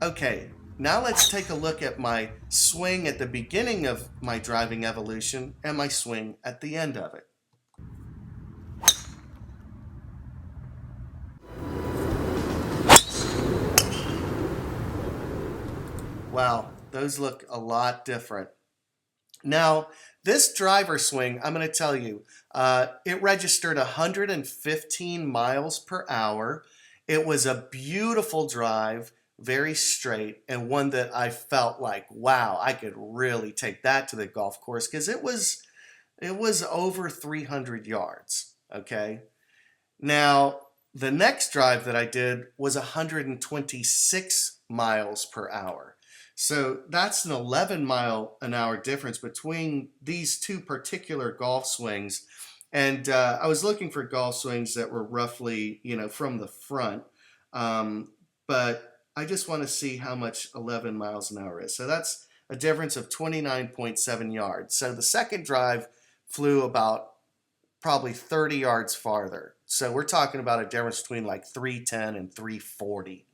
Okay, now let's take a look at my swing at the beginning of my driving evolution and my swing at the end of it. Wow, those look a lot different. Now, this driver swing, I'm going to tell you, it registered 115 miles per hour. It was a beautiful drive, very straight, and one that I felt like, wow, I could really take that to the golf course because it was over 300 yards. Okay. Now, the next drive that I did was 126 miles per hour. So that's an 11-mile-an-hour difference between these two particular golf swings. And I was looking for golf swings that were roughly, from the front. But I just want to see how much 11 miles an hour is. So that's a difference of 29.7 yards. So the second drive flew about probably 30 yards farther. So we're talking about a difference between like 310 and 340.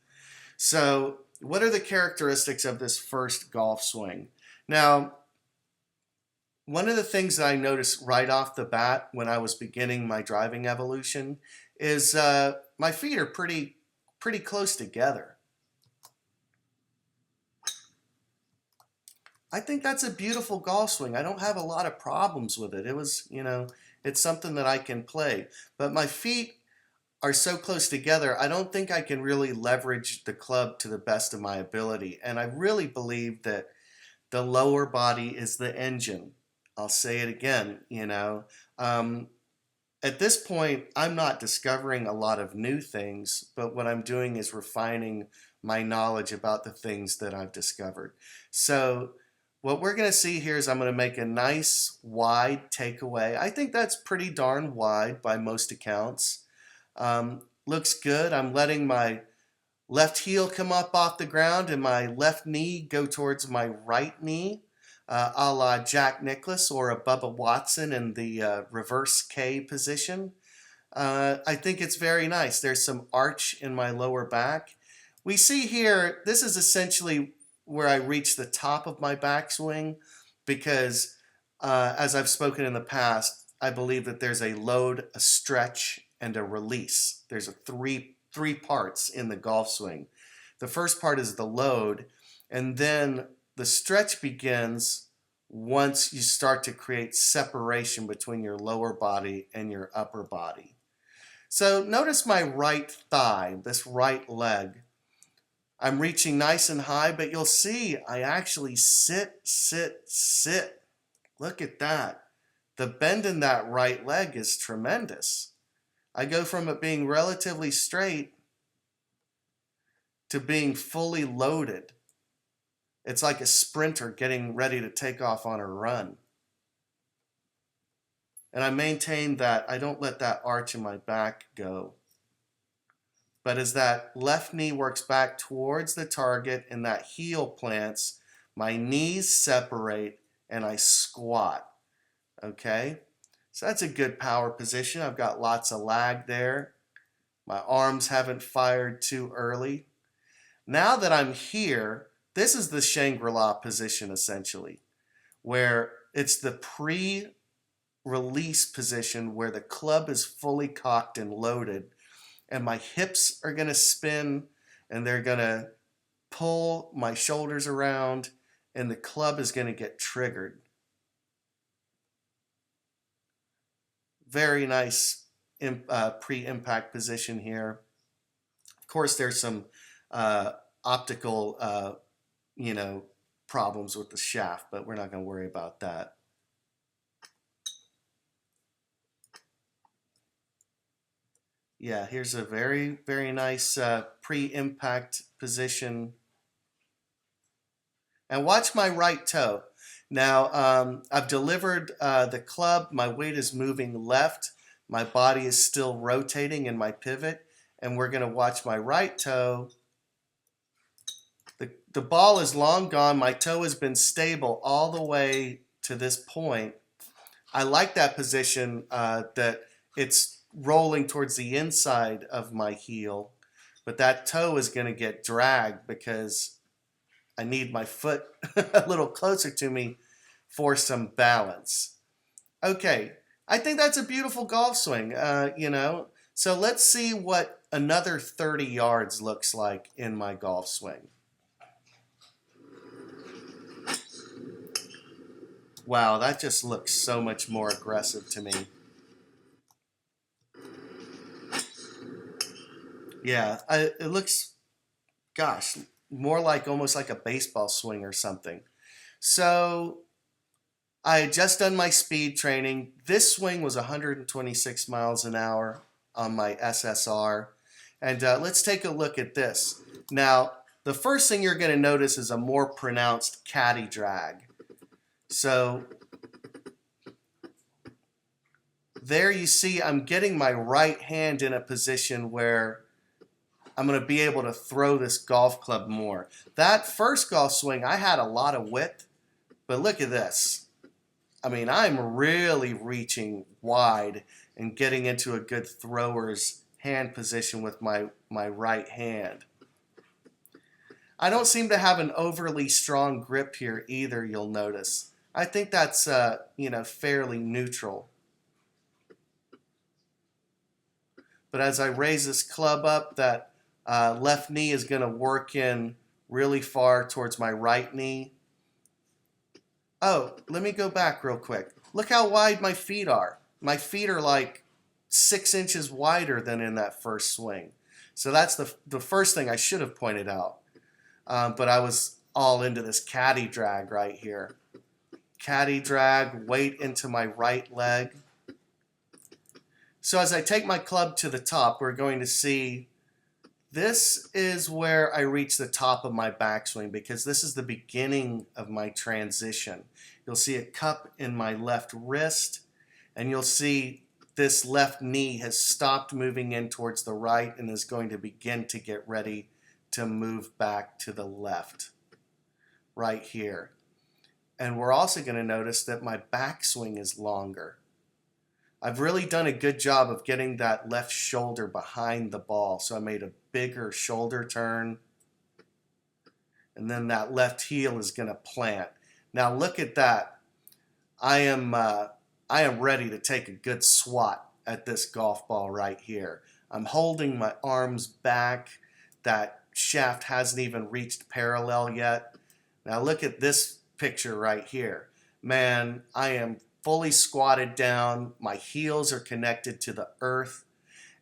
So what are the characteristics of this first golf swing? Now, one of the things that I noticed right off the bat when I was beginning my driving evolution is my feet are pretty close together. I think that's a beautiful golf swing. I don't have a lot of problems with it. It was, it's something that I can play. But my feet are so close together, I don't think I can really leverage the club to the best of my ability. And I really believe that the lower body is the engine. I'll say it again, At this point, I'm not discovering a lot of new things, but what I'm doing is refining my knowledge about the things that I've discovered. So what we're going to see here is I'm going to make a nice wide takeaway. I think that's pretty darn wide by most accounts. Looks good. I'm letting my left heel come up off the ground and my left knee go towards my right knee, a la Jack Nicklaus or a Bubba Watson in the reverse K position. I think it's very nice. There's some arch in my lower back. We see here, this is essentially where I reach the top of my backswing because, as I've spoken in the past, I believe that there's a load, a stretch, and a release. There's three parts in the golf swing. The first part is the load, and then the stretch begins once you start to create separation between your lower body and your upper body. So notice my right thigh, this right leg. I'm reaching nice and high, but you'll see I actually sit. Look at that. The bend in that right leg is tremendous. I go from it being relatively straight to being fully loaded. It's like a sprinter getting ready to take off on a run. And I maintain that I don't let that arch in my back go. But as that left knee works back towards the target and that heel plants, my knees separate and I squat. Okay? So that's a good power position. I've got lots of lag there. My arms haven't fired too early. Now that I'm here, this is the Shangri-La position essentially, where it's the pre-release position where the club is fully cocked and loaded and my hips are going to spin and they're going to pull my shoulders around and the club is going to get triggered. Very nice pre-impact position here. Of course, there's some optical, problems with the shaft, but we're not going to worry about that. Yeah, here's a very, very nice pre-impact position. And watch my right toe. Now, I've delivered the club. My weight is moving left. My body is still rotating in my pivot. And we're going to watch my right toe. The ball is long gone. My toe has been stable all the way to this point. I like that position that it's rolling towards the inside of my heel. But that toe is going to get dragged because I need my foot a little closer to me for some balance. Okay, I think that's a beautiful golf swing, you know. So let's see what another 30 yards looks like in my golf swing. Wow, that just looks so much more aggressive to me. Yeah, it looks, gosh, more like almost like a baseball swing or something. So I had just done my speed training. This swing was 126 miles an hour on my SSR. And let's take a look at this. Now, the first thing you're going to notice is a more pronounced caddy drag. So there you see I'm getting my right hand in a position where I'm going to be able to throw this golf club more. That first golf swing, I had a lot of width, but look at this. I mean, I'm really reaching wide and getting into a good thrower's hand position with my right hand. I don't seem to have an overly strong grip here either, you'll notice. I think that's, you know, fairly neutral. But as I raise this club up, that left knee is going to work in really far towards my right knee. Oh, let me go back real quick. Look how wide my feet are. My feet are like 6 inches wider than in that first swing. So that's the first thing I should have pointed out. But I was all into this caddy drag right here. Caddy drag, weight into my right leg. So as I take my club to the top, we're going to see this is where I reach the top of my backswing because this is the beginning of my transition. You'll see a cup in my left wrist, and you'll see this left knee has stopped moving in towards the right and is going to begin to get ready to move back to the left right here. And we're also going to notice that my backswing is longer. I've really done a good job of getting that left shoulder behind the ball. So I made a bigger shoulder turn. And then that left heel is going to plant. Now look at that. I am ready to take a good swat at this golf ball right here. I'm holding my arms back. That shaft hasn't even reached parallel yet. Now look at this picture right here. Man, I am fully squatted down. My heels are connected to the earth,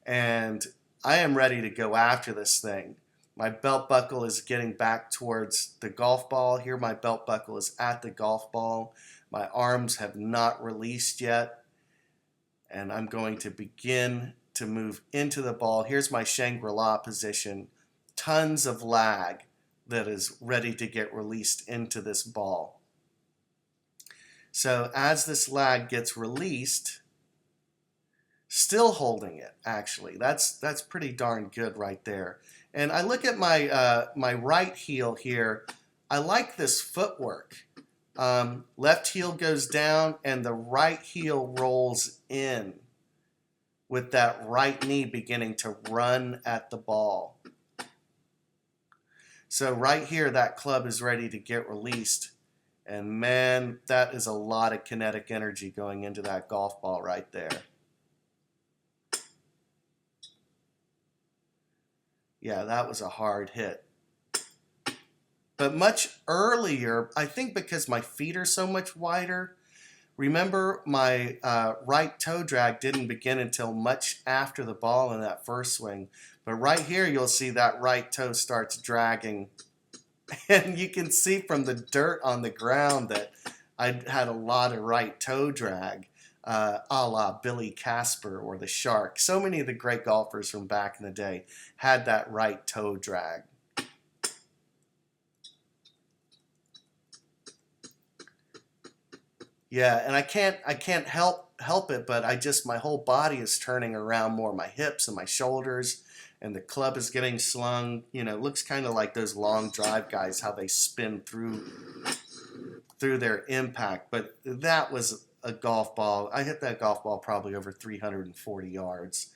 and I am ready to go after this thing. My belt buckle is getting back towards the golf ball. Here my belt buckle is at the golf ball. My arms have not released yet, and I'm going to begin to move into the ball. Here's my Shangri-La position. Tons of lag that is ready to get released into this ball. So as this lag gets released, still holding it, actually. That's pretty darn good right there. And I look at my my right heel here. I like this footwork. Left heel goes down and the right heel rolls in with that right knee beginning to run at the ball. So right here, that club is ready to get released. And man, that is a lot of kinetic energy going into that golf ball right there. Yeah, that was a hard hit. But much earlier, I think because my feet are so much wider, remember my right toe drag didn't begin until much after the ball in that first swing. But right here, you'll see that right toe starts dragging. And you can see from the dirt on the ground that I had a lot of right toe drag, a la Billy Casper or the Shark. So many of the great golfers from back in the day had that right toe drag. Yeah, and I can't help it, but my whole body is turning around more, my hips and my shoulders. And the club is getting slung. You know, it looks kind of like those long drive guys, how they spin through their impact. But that was a golf ball. I hit that golf ball probably over 340 yards.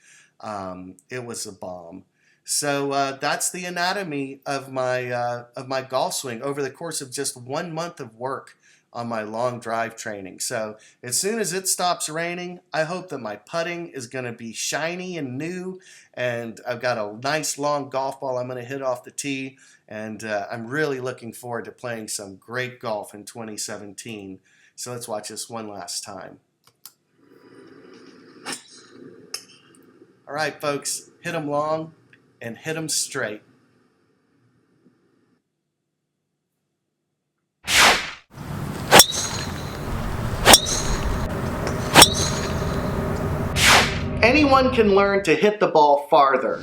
It was a bomb. So that's the anatomy of my golf swing over the course of just 1 month of work on my long drive training. So as soon as it stops raining, I hope that my putting is going to be shiny and new, and I've got a nice long golf ball I'm going to hit off the tee, and I'm really looking forward to playing some great golf in 2017. So let's watch this one last time. All right, folks, hit them long and hit them straight. Anyone can learn to hit the ball farther.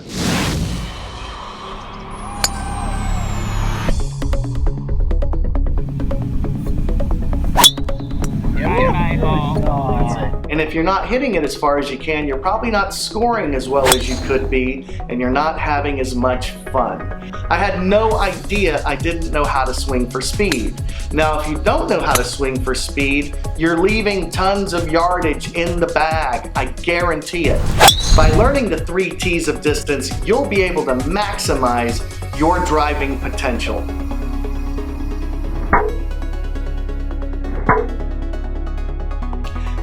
And if you're not hitting it as far as you can, you're probably not scoring as well as you could be, and you're not having as much fun. I had no idea I didn't know how to swing for speed. Now, if you don't know how to swing for speed, you're leaving tons of yardage in the bag, I guarantee it. By learning the 3 T's of distance, you'll be able to maximize your driving potential.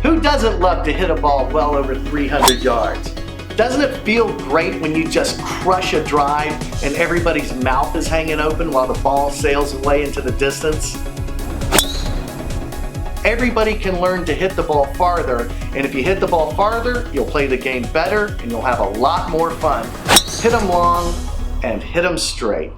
Who doesn't love to hit a ball well over 300 yards? Doesn't it feel great when you just crush a drive and everybody's mouth is hanging open while the ball sails away into the distance? Everybody can learn to hit the ball farther, and if you hit the ball farther, you'll play the game better and you'll have a lot more fun. Hit them long and hit them straight.